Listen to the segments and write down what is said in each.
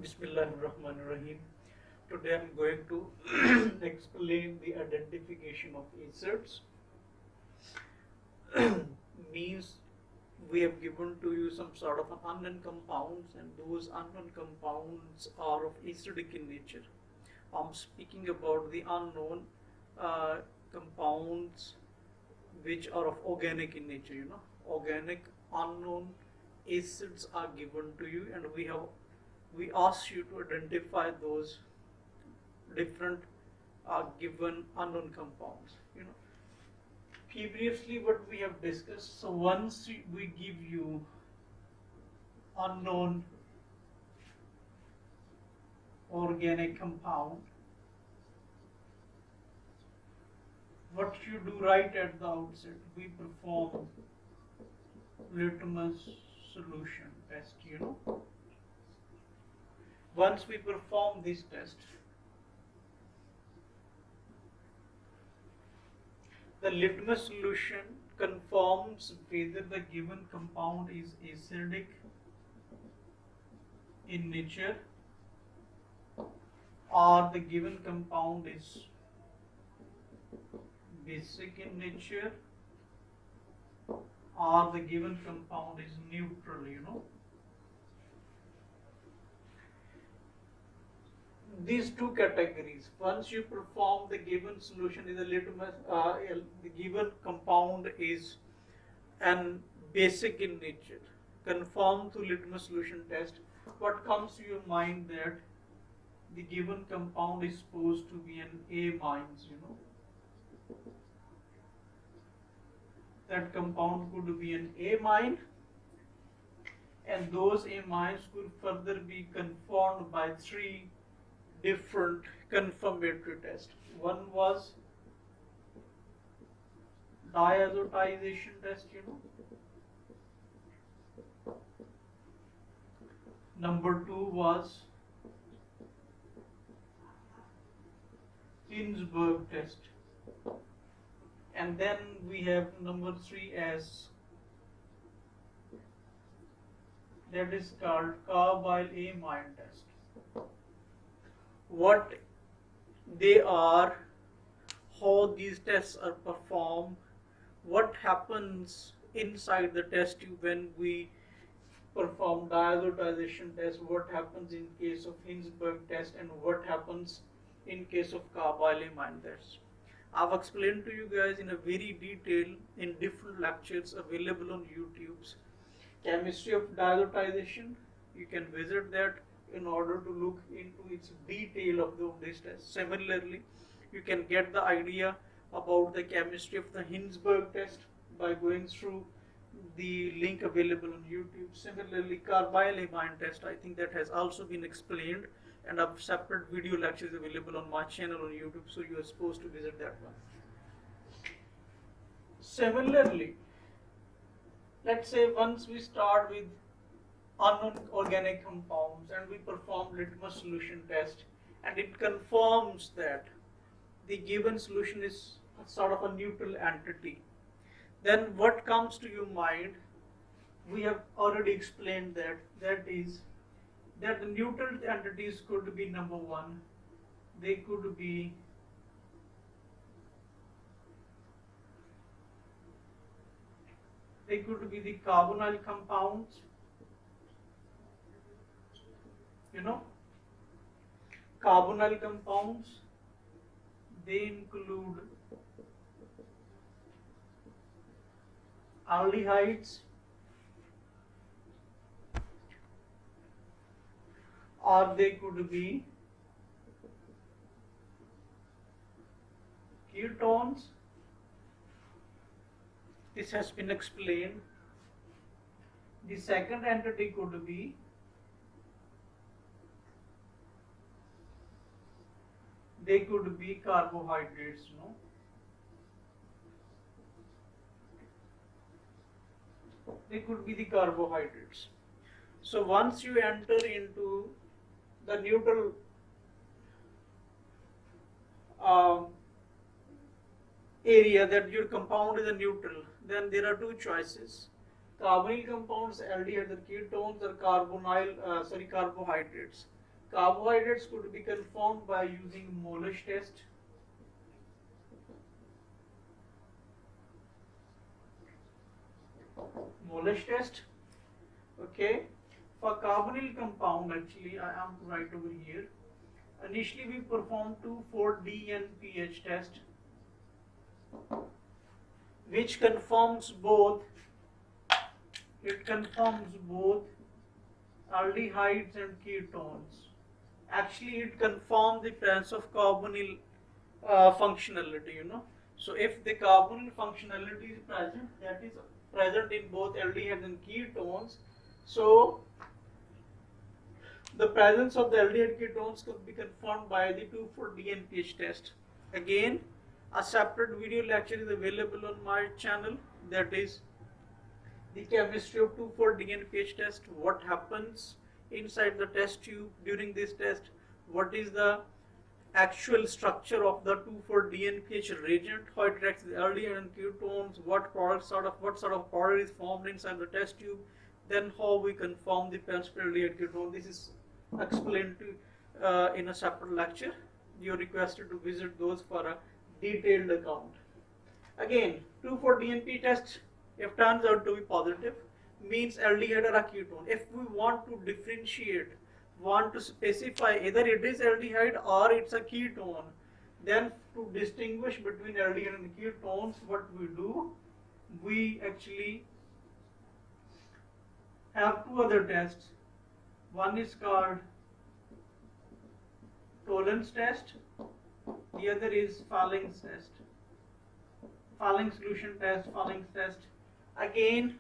Bismillahirrahmanirrahim. Today I'm going to explain the identification of acids. Means we have given to you some sort of unknown compounds, and those unknown compounds are of acidic in nature. I'm speaking about the unknown uh, compounds which are of organic in nature. Organic unknown acids are given to you, and we ask you to identify those different given unknown compounds. Previously what we have discussed. So once we give you unknown organic compound, what you do right at the outset, we perform litmus solution test. Once we perform this test, the litmus solution confirms whether the given compound is acidic in nature or the given compound is basic in nature or the given compound is neutral. These two categories, once you perform the given solution in the litmus, the given compound is an basic in nature, conform to litmus solution test, what comes to your mind that the given compound is supposed to be an A minus. That compound could be an A mine, and those A mines could further be confirmed by three different confirmatory tests. One was diazotization test. Number two was Hinsberg test. And then we have number three as that is called carbyl amine test. What they are, how these tests are performed, what happens inside the test tube when we perform diazotization test, what happens in case of Hinsberg test, and what happens in case of carbyl amine test. I've explained to you guys in a very detail in different lectures available on YouTube's chemistry of diazotization. You can visit that in order to look into its detail of this test. Similarly, you can get the idea about the chemistry of the Hinsberg test by going through the link available on YouTube. Similarly, carbyl amine test, I think that has also been explained, and a separate video lecture is available on my channel on YouTube, so you are supposed to visit that one. Similarly, let's say once we start with unknown organic compounds and we perform litmus solution test, and it confirms that the given solution is sort of a neutral entity, then what comes to your mind? We have already explained that the neutral entities could be, number one, they could be the carbonyl compounds. Carbonyl compounds, they include aldehydes, or they could be ketones. This has been explained. The second entity could be carbohydrates. They could be the carbohydrates. So once you enter into the neutral area, that your compound is a neutral, then there are two choices: carbonyl compounds, aldehydes, or ketones, or carbohydrates. Carbohydrates could be confirmed by using Molish test. Molish test. Okay. For carbonyl compound, actually, I am right over here. Initially, we performed 2,4-D and pH test, which confirms both. It confirms both aldehydes and ketones. Actually, it confirms the presence of carbonyl functionality. So if the carbonyl functionality is present, that is present in both aldehydes and ketones. So the presence of the aldehyde ketones could be confirmed by the 2,4-D and pH test. Again, a separate video lecture is available on my channel. That is the chemistry of 2,4-D and pH test. What happens inside the test tube during this test? What is the actual structure of the 2,4-D and pH reagent? How it reacts with aldehyde and ketones? What sort of powder is formed inside the test tube? Then how we confirm the presence of aldehyde ketone. This is explained to in a separate lecture. You are requested to visit those for a detailed account. Again, 2,4-DNP test, if turns out to be positive, means aldehyde or a ketone. If we want to differentiate, want to specify either it is aldehyde or it's a ketone, then to distinguish between aldehyde and ketones, what we do, we actually have two other tests. One is called Tollens test, the other is Fallings test. Falling solution test, Fallings test. Again,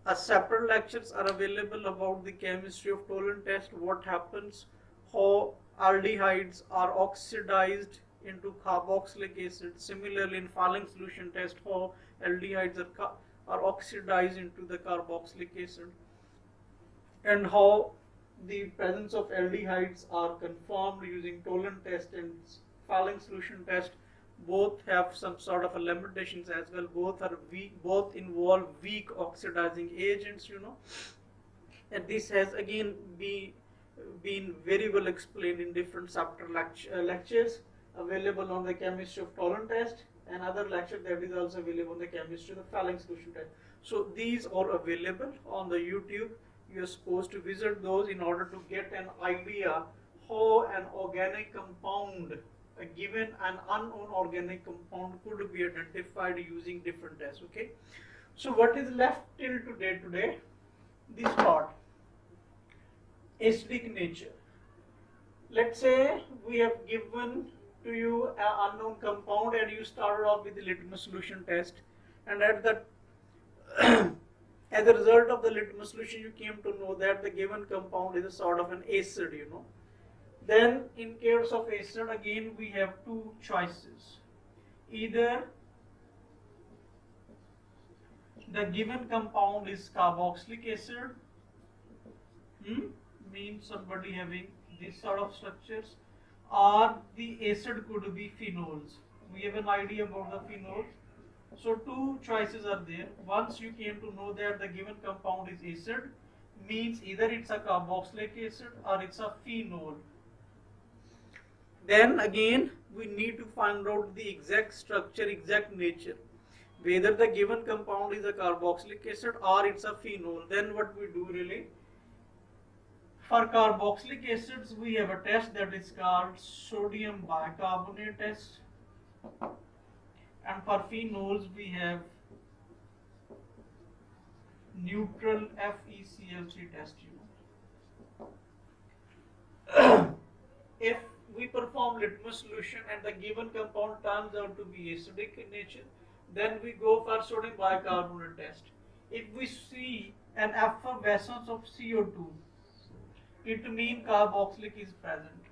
a separate lectures are available about the chemistry of Tollens test, what happens, how aldehydes are oxidized into carboxylic acid. Similarly, in Falling solution test, how aldehydes are oxidized into the carboxylic acid, and how the presence of aldehydes are confirmed using Tollens test and Falling solution test. Both have some sort of limitations as well. Both are weak, both involve weak oxidizing agents, and this has again been very well explained in different chapter lectures available on the chemistry of Tollens test, and other lecture that is also available on the chemistry of the Falling solution test. So these are available on the YouTube. You are supposed to visit those in order to get an idea how an organic compound, given an unknown organic compound, could be identified using different tests. Okay, so what is left till today? This part, acidic nature. Let's say we have given to you an unknown compound and you started off with the litmus solution test, and at the as a result of the litmus solution you came to know that the given compound is a sort of an acid. Then in case of acid, again we have two choices. Either the given compound is carboxylic acid, means somebody having this sort of structures, or the acid could be phenols. We have an idea about the phenols. So two choices are there. Once you came to know that the given compound is acid, means either it's a carboxylic acid or it's a phenol. Then again we need to find out the exact structure, exact nature, whether the given compound is a carboxylic acid or it's a phenol. Then what we do really, for carboxylic acids we have a test that is called sodium bicarbonate test, and for phenols we have neutral FeCl3 test. If we perform litmus solution and the given compound turns out to be acidic in nature, then we go for sodium bicarbonate test. If we see an effervescence of CO2, it means carboxylic is present.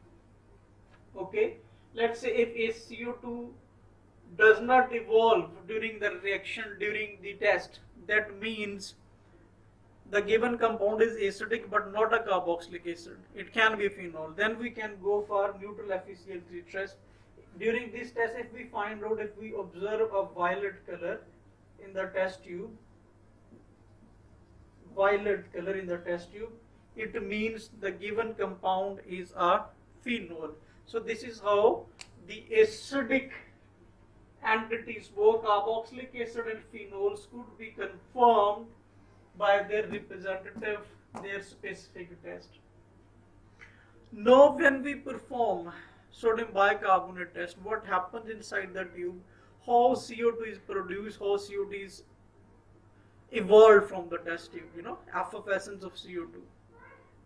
Okay, let's say if a CO2 does not evolve during the reaction, during the test, that means the given compound is acidic but not a carboxylic acid. It can be a phenol. Then we can go for neutral FeCl3 test. During this test, if we find out, if we observe a violet color in the test tube, it means the given compound is a phenol. So this is how the acidic entities, both carboxylic acid and phenols, could be confirmed by their representative, their specific test. Now when we perform sodium bicarbonate test, what happens inside the tube, how CO2 is produced, how CO2 is evolved from the test tube, effervescence of CO2.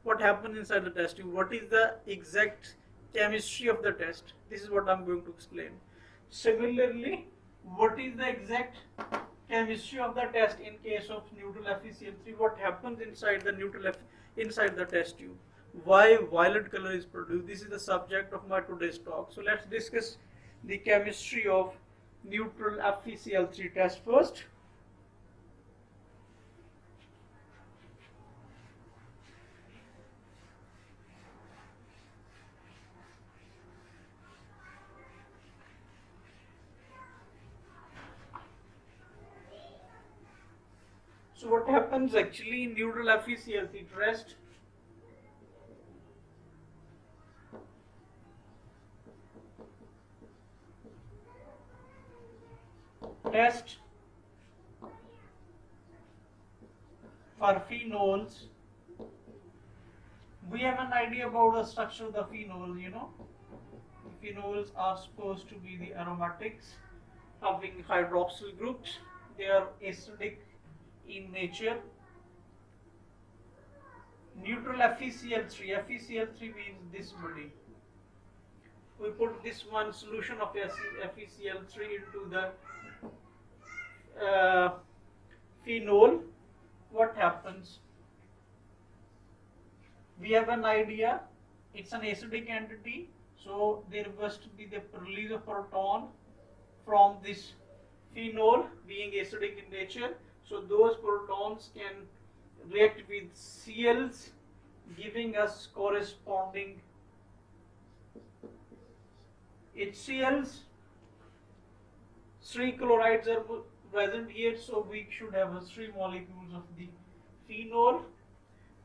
What happens inside the test tube? What is the exact chemistry of the test? This is what I'm going to explain. Similarly, what is the exact chemistry of the test in case of neutral FeCl3? What happens inside the inside the test tube? Why violet color is produced? This is the subject of my today's talk. So let's discuss the chemistry of neutral FeCl3 test first. So what happens actually in neutral FeCl3 test for phenols? We have an idea about the structure of the phenol, Phenols are supposed to be the aromatics having hydroxyl groups. They are acidic in nature. Neutral FeCl3 means this body. We put this one solution of FeCl3 into the phenol. What happens? We have an idea, it's an acidic entity, so there must be the release of proton from this phenol, being acidic in nature. So those protons can react with Cls, giving us corresponding HCls. 3 chlorides are present here, so we should have 3 molecules of the phenol.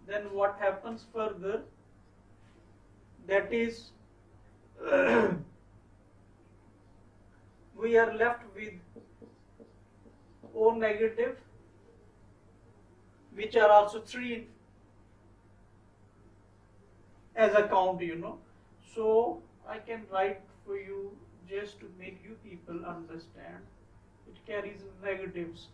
Then what happens further? That is, we are left with O negative, which are also 3 as a count, So I can write for you just to make you people understand. It carries negatives.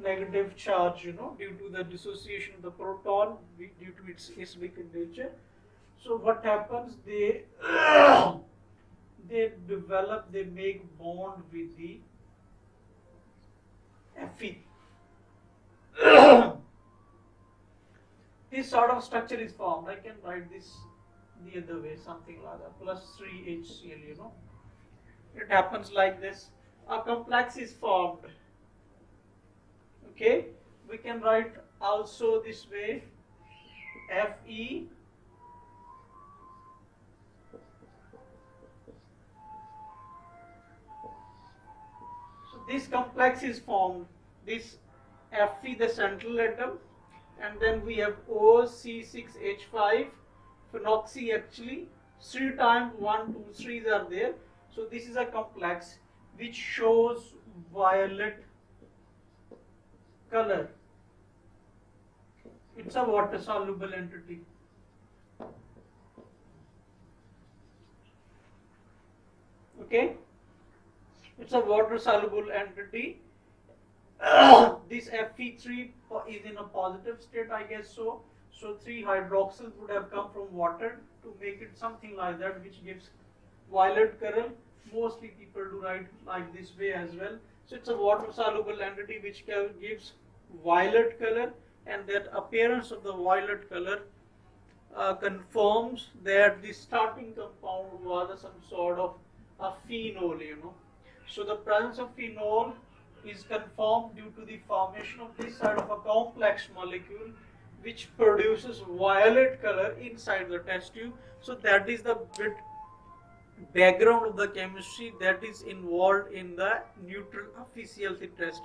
Negative charge, due to the dissociation of the proton due to its acidic nature. So what happens? They they make bond with the Fe. This sort of structure is formed. I can write this the other way, something like that, plus 3 HCl, It happens like this. A complex is formed. Okay, we can write also this way, Fe this complex is formed, this Fe the central atom, and then we have OC6H5 phenoxy, actually 3 times 1 2 3s are there. So this is a complex which shows violet color. It's a water soluble entity. Okay, it's a water soluble entity. This Fe3 is in a positive state, I guess so. So 3 hydroxyls would have come from water to make it something like that, which gives violet color. Mostly people do write like this way as well. So it's a water soluble entity which gives violet color, and that appearance of the violet color confirms that the starting compound was some sort of a phenol, So the presence of phenol is confirmed due to the formation of this side of a complex molecule which produces violet color inside the test tube. So that is the background of the chemistry that is involved in the neutral FeCl3 test.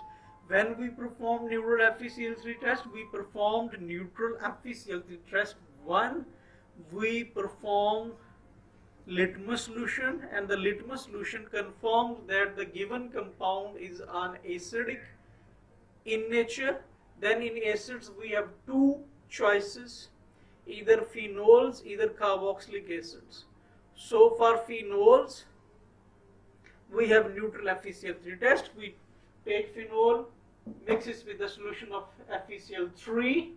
When we performed neutral FeCl3 test, we performed neutral FeCl3 test. One, we performed litmus solution, and the litmus solution confirms that the given compound is an acidic in nature. Then in acids we have two choices, either phenols, either carboxylic acids. So for phenols, we have neutral FeCl3 test. We take phenol, mix it with the solution of FeCl3,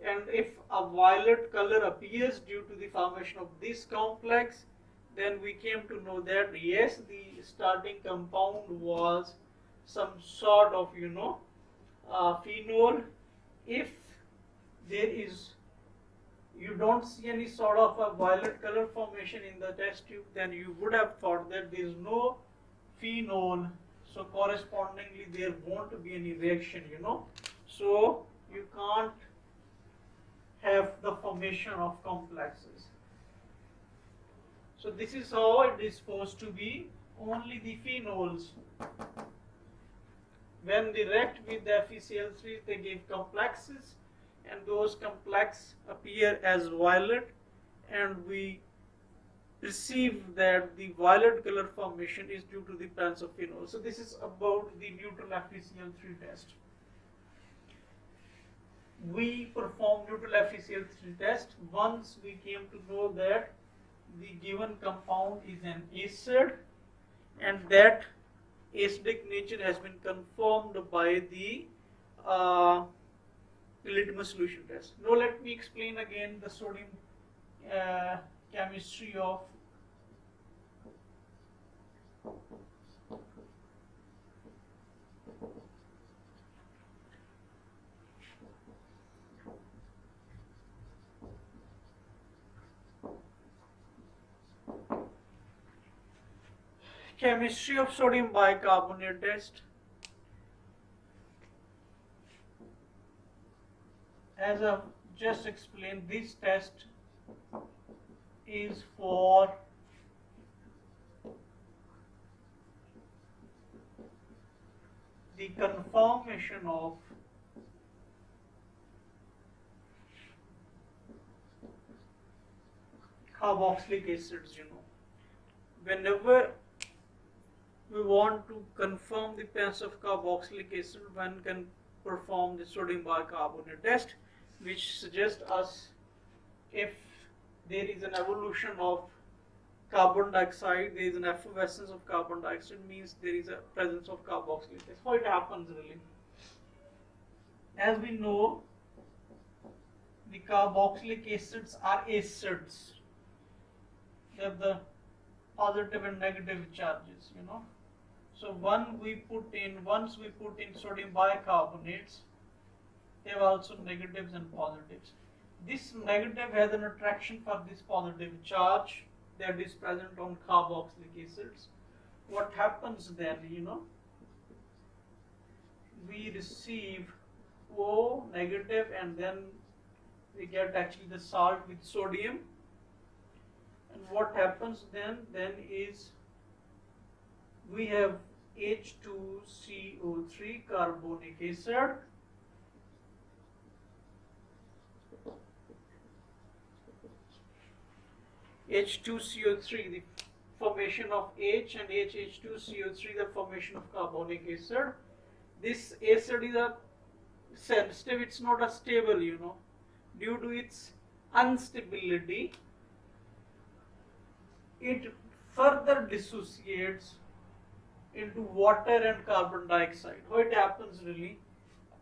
and if a violet color appears due to the formation of this complex, then we came to know that yes, the starting compound was some sort of phenol. If there is, you don't see any sort of a violet color formation in the test tube, then you would have thought that there is no phenol, so correspondingly there won't be any reaction, so you can't have the formation of complexes. So this is how it is supposed to be. Only the phenols, when they react with the FeCl3, they give complexes, and those complexes appear as violet, and we perceive that the violet color formation is due to the presence of phenol. So this is about the neutral FeCl3 test. We perform neutral FeCl3 test once we came to know that the given compound is an acid, and that acidic nature has been confirmed by the litmus solution test. Now let me explain again the sodium chemistry of sodium bicarbonate test. As I've just explained, this test is for the confirmation of carboxylic acids. Whenever we want to confirm the presence of carboxylic acid, one can perform the sodium bicarbonate test, which suggests us if there is an evolution of carbon dioxide, there is an effervescence of carbon dioxide, means there is a presence of carboxylic acid. How it happens really? As we know, the carboxylic acids are acids. They have the positive and negative charges, So once we put in sodium bicarbonates, they have also negatives and positives. This negative has an attraction for this positive charge that is present on carboxylic acids. What happens then, we receive O negative, and then we get actually the salt with sodium. And what happens then is we have H2CO3 carbonic acid, H2CO3, the formation of H, and H2CO3, the formation of carbonic acid. This acid is a sensitive, it's not a stable, due to its instability, it further dissociates into water and carbon dioxide. How it happens really?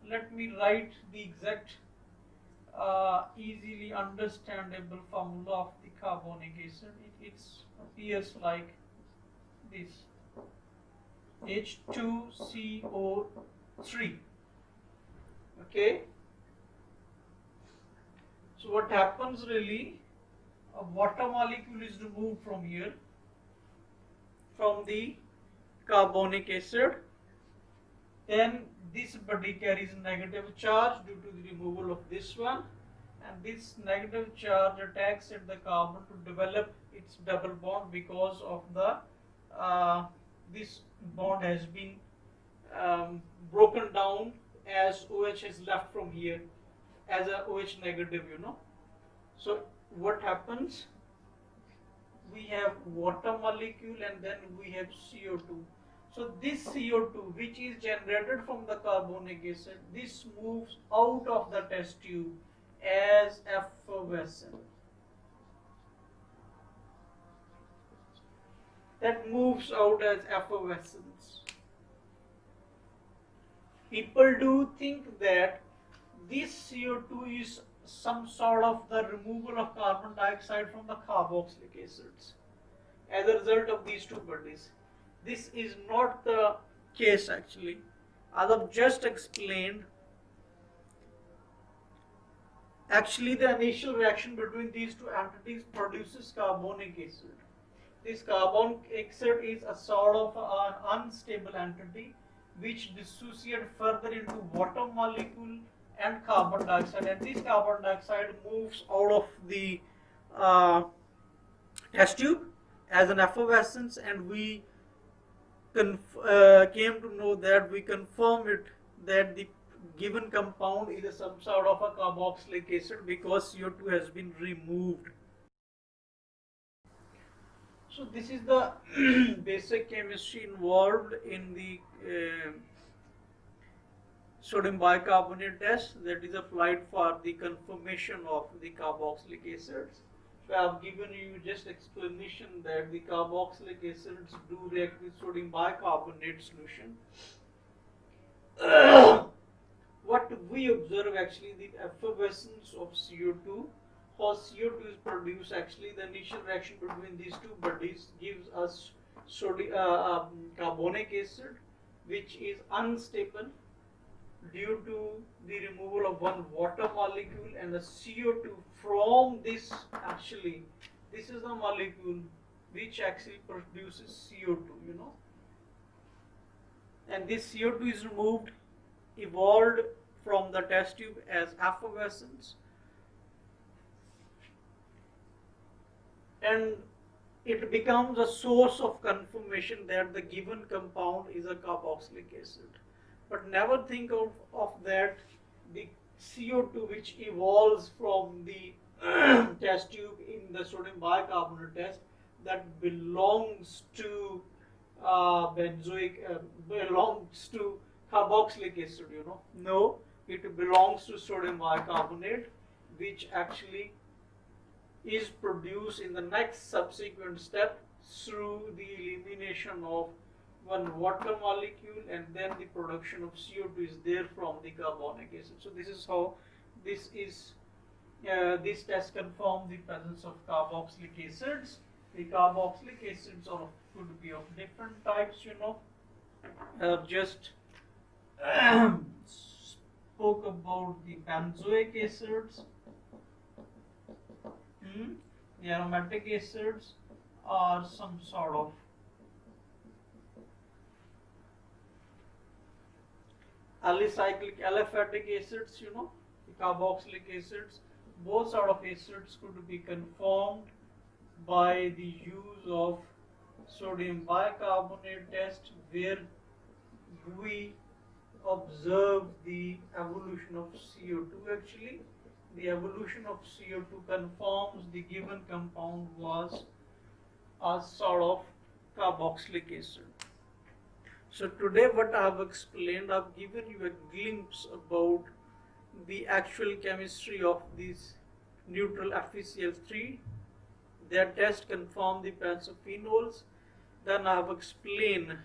Let me write the exact easily understandable formula of the carbonic acid. It appears like this: H2CO3. Okay. So what happens really? A water molecule is removed from here, from the carbonic acid. Then this body carries a negative charge due to the removal of this one, and this negative charge attacks at the carbon to develop its double bond, because of the this bond has been broken down as OH is left from here as a OH negative, So what happens? We have water molecule and then we have CO2. So this CO2 which is generated from the carbonic acid, this moves out of the test tube as effervescent. That moves out as effervescence. People do think that this CO2 is some sort of the removal of carbon dioxide from the carboxylic acids as a result of these two bodies. This is not the case actually. As I've just explained, actually the initial reaction between these two entities produces carbonic acid. This carbonic acid is a sort of an unstable entity which dissociates further into water molecule and carbon dioxide, and this carbon dioxide moves out of the test tube as an effervescence, and we came to know that we confirm it that the given compound is some sort of a carboxylic acid because CO2 has been removed. So this is the basic chemistry involved in the sodium bicarbonate test that is applied for the confirmation of the carboxylic acids. So I have given you just explanation that the carboxylic acids do react with sodium bicarbonate solution. What we observe actually the effervescence of CO2. How CO2 is produced, actually the initial reaction between these two bodies gives us carbonic acid which is unstable due to the removal of one water molecule, and the CO2 from this, actually this is the molecule which actually produces CO2, and this CO2 is removed, evolved from the test tube as effervescence, and it becomes a source of confirmation that the given compound is a carboxylic acid. But never think of that the CO2 which evolves from the test tube in the sodium bicarbonate test that belongs to belongs to carboxylic acid, No, it belongs to sodium bicarbonate, which actually is produced in the next subsequent step through the elimination of one water molecule, and then the production of CO2 is there from the carbonic acid. So this is how this test confirms the presence of carboxylic acids. The carboxylic acids could be of different types, just spoke about the benzoic acids, the aromatic acids are some sort of alicyclic aliphatic acids, the carboxylic acids. Both sort of acids could be conformed by the use of sodium bicarbonate test, where we observe the evolution of CO2. Actually, the evolution of CO2 confirms the given compound was a sort of carboxylic acid. So today what I have explained, I have given you a glimpse about the actual chemistry of these neutral FeCl3. Their test confirmed the presence of phenols. Then I have explained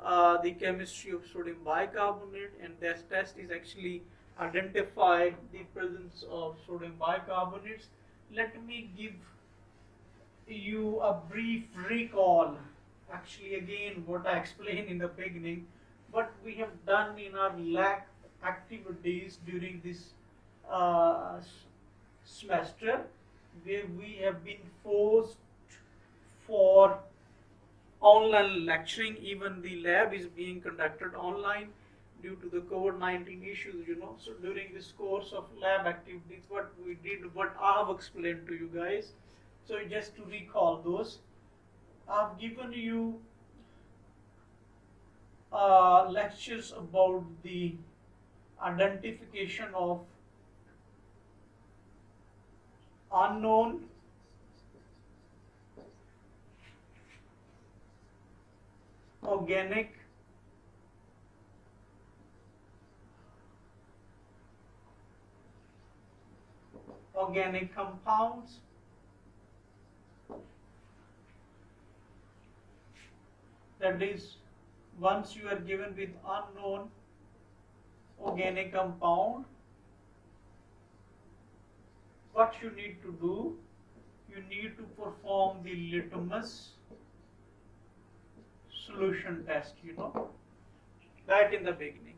the chemistry of sodium bicarbonate, and this test is actually identify the presence of sodium bicarbonates. Let me give you a brief recall. Actually, again, what I explained in the beginning, what we have done in our lab activities during this semester, where we have been forced for online lecturing. Even the lab is being conducted online due to the COVID-19 issues, So during this course of lab activities, what we did, what I have explained to you guys. So just to recall those, I've given you lectures about the identification of unknown organic compounds. That is, once you are given with unknown organic compound, what you need to do, you need to perform the litmus solution test, right in the beginning.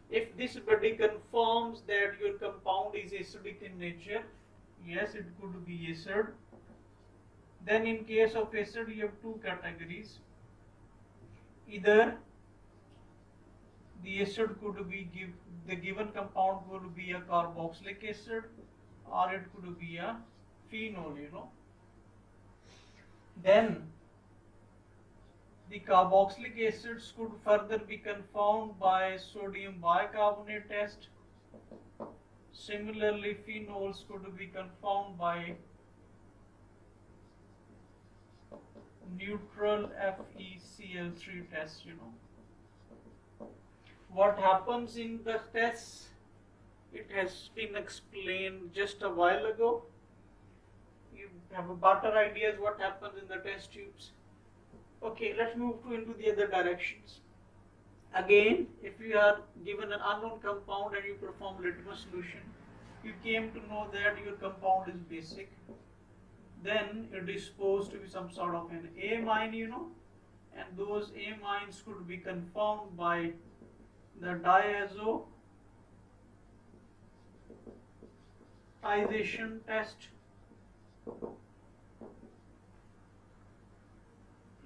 If this body confirms that your compound is acidic in nature, yes, it could be acid. Then in case of acid, you have two categories. Either the acid could be the given compound could be a carboxylic acid, or it could be a phenol, Then the carboxylic acids could further be confirmed by sodium bicarbonate test. Similarly, phenols could be confirmed by neutral FeCl3 test, What happens in the tests, it has been explained just a while ago. You have a better ideas what happens in the test tubes. Okay, let's move into the other directions. Again, if you are given an unknown compound and you perform litmus solution, you came to know that your compound is basic. Then it is supposed to be some sort of an amine, and those amines could be confirmed by the diazotization test.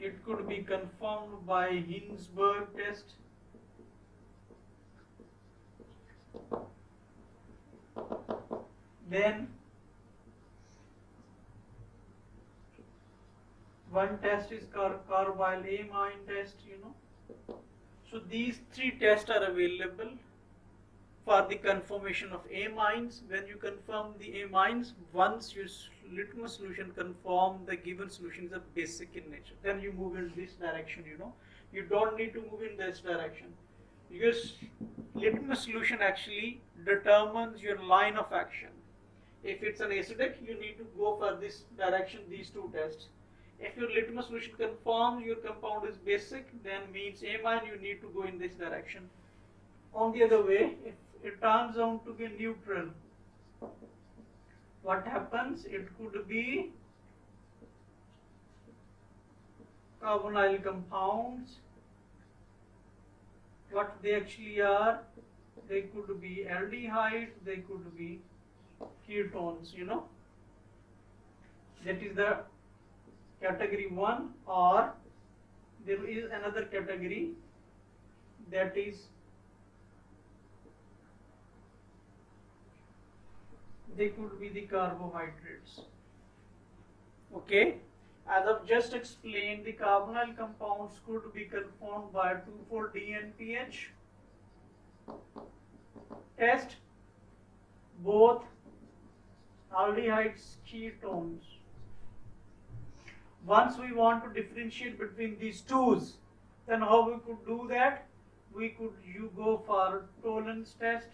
It could be confirmed by Hinsberg test. Then one test is carbylamine test, So these three tests are available for the confirmation of amines. When you confirm the amines, once your litmus solution confirm the given solution is a basic in nature, then you move in this direction, You don't need to move in this direction, because litmus solution actually determines your line of action. If it's an acidic, you need to go for this direction, these two tests. If your litmus solution confirms your compound is basic, then means amine, you need to go in this direction. On the other way, if it turns out to be neutral, what happens? It could be carbonyl compounds. What they actually are, they could be aldehydes, they could be ketones, That is the category 1, or there is another category, that is they could be the carbohydrates. Okay, as I've just explained, the carbonyl compounds could be confirmed by 2,4-DNPH test, both aldehydes, ketones. Once we want to differentiate between these twos, then how we could do that? You go for Tollens test.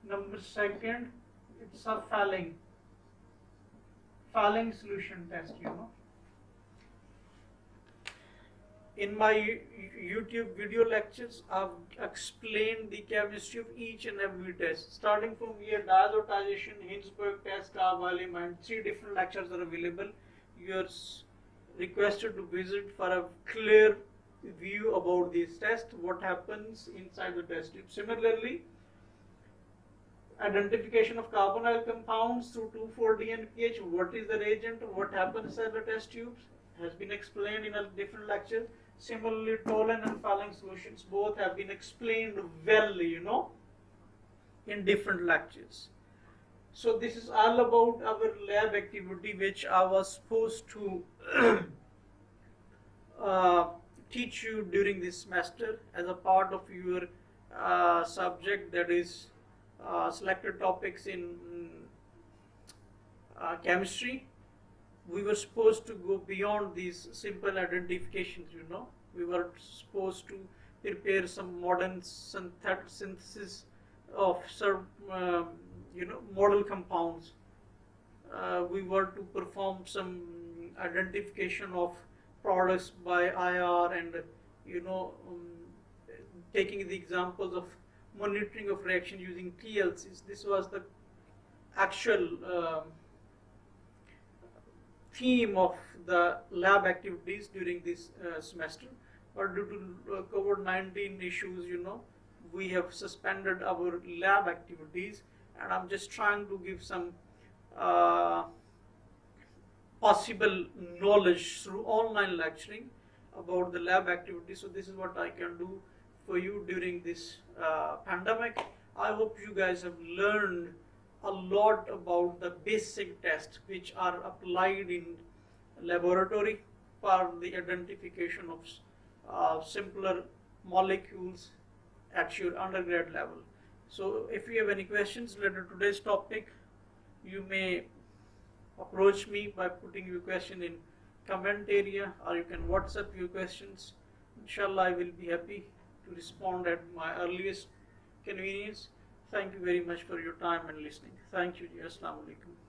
Number second, it's a Falling solution test, In my YouTube video lectures, I've explained the chemistry of each and every test. Starting from here, diazotization, Hinsberg test, carbylamine, 3 different lectures are available. You're requested to visit for a clear view about this test, what happens inside the test tube. Similarly, identification of carbonyl compounds through 2,4-DNPH, what is the reagent, what happens inside the test tubes, has been explained in a different lecture. Similarly, Tollens and Falling solutions both have been explained well, in different lectures. So this is all about our lab activity, which I was supposed to uh, teach you during this semester as a part of your subject, that is selected topics in chemistry. We were supposed to go beyond these simple identifications, we were supposed to prepare some modern synthesis of some model compounds. We were to perform some identification of products by IR, and you know um, taking the examples of monitoring of reaction using TLCs. This was the actual theme of the lab activities during this semester. But due to COVID-19 issues, we have suspended our lab activities, and I'm just trying to give some uh, possible knowledge through online lecturing about the lab activities. So this is what I can do for you during this pandemic. I hope you guys have learned a lot about the basic tests which are applied in laboratory for the identification of simpler molecules at your undergrad level. So if you have any questions related to today's topic, you may approach me by putting your question in comment area, or you can WhatsApp your questions. Inshallah, I will be happy to respond at my earliest convenience. Thank you very much for your time and listening. Thank you. Assalamu alaikum.